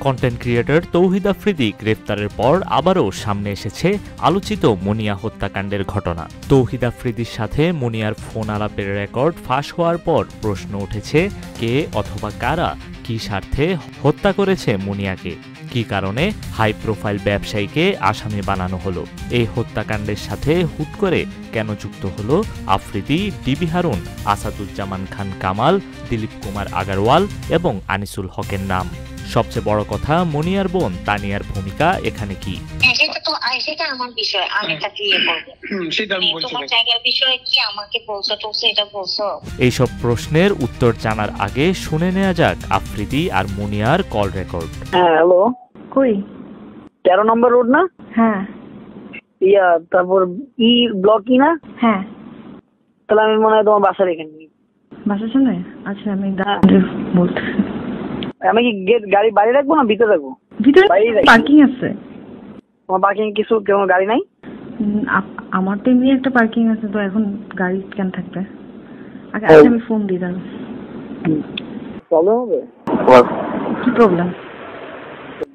Content creator তৌহিদ আফ্রিদি গ্রেফতারের পর আবারও সামনে এসেছে আলোচিত মুনিয়া হত্যাকাণ্ডের ঘটনা। তৌহিদ আফ্রিদির সাথে মুনিয়ার ফোন আলাপের রেকর্ড ফাঁস হওয়ার পর প্রশ্ন উঠেছে, কে অথবা কারা কি স্বার্থে হত্যা করেছে মুনিয়াকে, কি কারণে হাই প্রোফাইল ব্যবসায়ীকে আসামি বানানো হলো, এই হত্যাকাণ্ডের সাথে হুট করে কেন যুক্ত হলো আফ্রিদি, ডিবি হারুন, আসাদুজ্জামান খান কামাল, দিলীপ কুমার আগারওয়াল এবং আনিসুল হকের নাম। সবচেয়ে বড় কথা, মুনিয়ার বোন তানিয়ার ভূমিকা এখানে কি? সেটা আমার বিষয়, আমি তাকে তোমার জায়গার বিষয়ে কি আমাকে বলছো, এটা বলছো। এইসব প্রশ্নের উত্তর জানার আগে শুনে নেওয়া যাক আফ্রিদি আর মুনিয়ার কল রেকর্ড। হ্যাঁ হ্যালো, কই 13 নম্বর রোড না? হ্যাঁ। তারপর ব্লক না? হ্যাঁ। তাহলে আমি মনে হয় তোমার বাসার এখানে। বাসার সামনে? আচ্ছা, আমি বলতেছি। আমি কি গাড়ি বাইরে রাখবো না ভিতরে রাখবো? ভিতরে পার্কিং আছে। তোমার পার্কিং কিছু কোনো গাড়ি নাই? আমার তো এমনি একটা পার্কিং আছে, তো এখন গাড়ি কেন থাকবে? আচ্ছা, আমি ফোন দিই তাহলে। প্রবলেম হবে? কি প্রবলেম?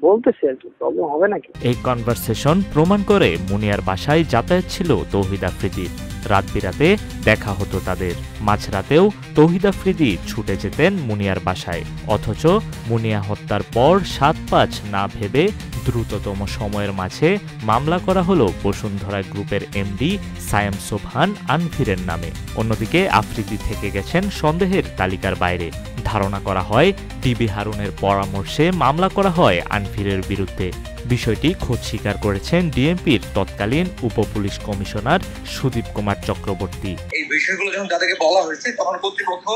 বলতেছি আর কি, প্রবলেম হবে নাকি? এই কনভারসেশন প্রমাণ করে মুনিয়ার বাসায় যাতায়াত ছিল তৌহিদ আফ্রিদির। রাত বিরাতে দেখা হতো তাদের। মাঝরাতেও তৌহিদ আফ্রিদি ছুটে যেতেন মুনিয়ার বাসায়। অথচ মুনিয়া হত্যার পর 7-5 না ভেবে দ্রুততম সময়ের মাঝে মামলা করা হলো বসুন্ধরা গ্রুপের এমডি সায়েম সোবহান আনভিরের নামে। অন্যদিকে আফ্রিদি থেকে গেছেন সন্দেহের তালিকার বাইরে। ধারণা করা হয় ডিবি হারুনের পরামর্শে মামলা করা হয় আনভিরের বিরুদ্ধে। বিষয়টি খোঁজ স্বীকার করেছেন ডিএমপির তৎকালীন উপপুলিশ কমিশনার সুদীপ কুমার চক্রবর্তী। এই বিষয়গুলো যখন তাদেরকে বলা হয়েছে তখন কর্তৃপক্ষ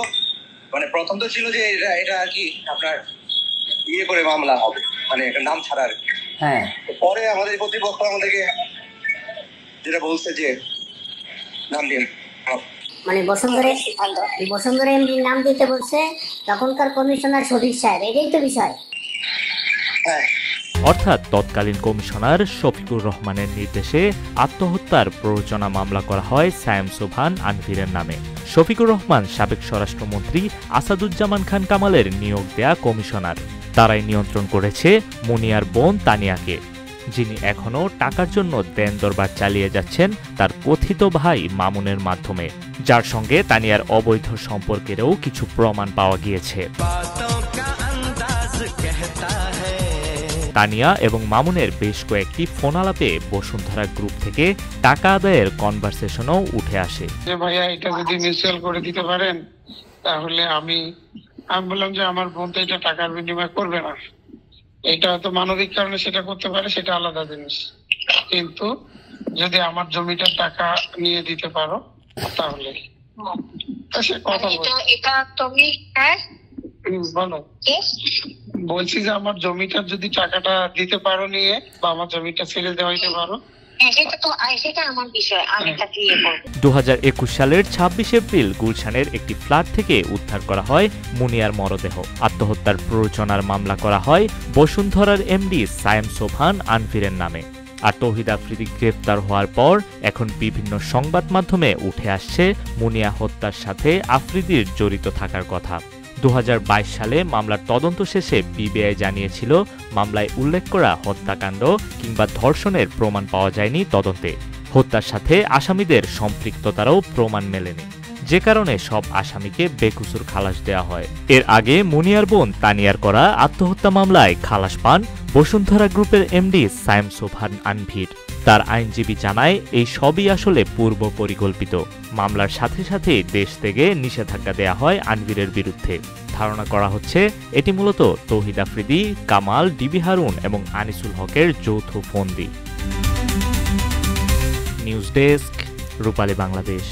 প্রথম তো ছিল যে এটা আর কি আপনার করে মামলা হবে, একটা নাম ছাড়া আর কি। হ্যাঁ, পরে আমাদের কর্তৃপক্ষ আমাদেরকে যেটা বলছে যে নাম দিন, বসুন্ধরা এমডি নাম দিতে বলছে তখনকার কমিশনার সুদীপ সাহেব। এটাই তো বিষয়। হ্যাঁ, অর্থাৎ তৎকালীন কমিশনার শফিকুর রহমানের নির্দেশে আত্মহত্যার প্ররোচনা মামলা করা হয় সায়েম সোবহান আনভিরের নামে। শফিকুর রহমান সাবেক স্বরাষ্ট্রমন্ত্রী আসাদুজ্জামান খান কামালের নিয়োগ দেয়া কমিশনার। তারাই নিয়ন্ত্রণ করেছে মুনিয়ার বোন তানিয়াকে, যিনি এখনও টাকার জন্য দেন দরবার চালিয়ে যাচ্ছেন তার কথিত ভাই মামুনের মাধ্যমে, যার সঙ্গে তানিয়ার অবৈধ সম্পর্কেরও কিছু প্রমাণ পাওয়া গিয়েছে। তানিয়া এবং মামুনের বেশ কয়েকটি ফোন আলাপে বসুন্ধরা গ্রুপ থেকে টাকা আদায়ের কনভারসেশনও উঠে আসে। ভাইয়া, এটা যদি মিউচুয়াল করে দিতে পারেন তাহলে আমি বললাম যে আমার বোন তো এটা টাকার বিনিময় করবে না, এটা তো মানবিক কারণে সেটা করতে পারে, সেটা আলাদা জিনিস, কিন্তু যদি আমার জমিটার টাকা নিয়ে দিতে পারো তাহলে সে কথা বলো। বলছি যে আমার জমিটার যদি টাকাটা দিতে পারো নিয়ে, বা আমার জমিটা ছেড়ে দেওয়াইতে পারো, 2021 সালের 26 এপ্রিল গুলশানের একটি ফ্ল্যাট থেকে উদ্ধার করা হয় মুনিয়ার মরদেহ। আত্মহত্যার প্ররোচনার মামলা করা হয় বসুন্ধরার এমডি সায়েম সোবহান আনভিরের নামে। আর তৌহিদ আফ্রিদি গ্রেফতার হওয়ার পর এখন বিভিন্ন সংবাদ মাধ্যমে উঠে আসছে মুনিয়া হত্যার সাথে আফ্রিদির জড়িত থাকার কথা। 2022 সালে মামলার তদন্ত শেষে পিবিআই জানিয়েছিল, মামলায় উল্লেখ করা হত্যাকাণ্ড কিংবা ধর্ষণের প্রমাণ পাওয়া যায়নি তদন্তে। হত্যার সাথে আসামিদের সম্পৃক্ততারও প্রমাণ মেলেনি, যে কারণে সব আসামিকে বেকসুর খালাস দেওয়া হয়। এর আগে মুনিয়ার বোন তানিয়ার করা আত্মহত্যা মামলায় খালাস পান বসুন্ধরা গ্রুপের এমডি সায়েম সোবহান আনভির। তার আইনজীবী জানায়, এই সবই আসলে পূর্ব পরিকল্পিত। মামলার সাথে সাথে দেশ থেকে নিষেধাজ্ঞা দেয়া হয় আনভিরের বিরুদ্ধে। ধারণা করা হচ্ছে এটি মূলত তৌহিদ আফ্রিদি, কামাল, ডিবি হারুন এবং আনিসুল হকের যৌথ ফন্দি। নিউজ ডেস্ক, রূপালী বাংলাদেশ।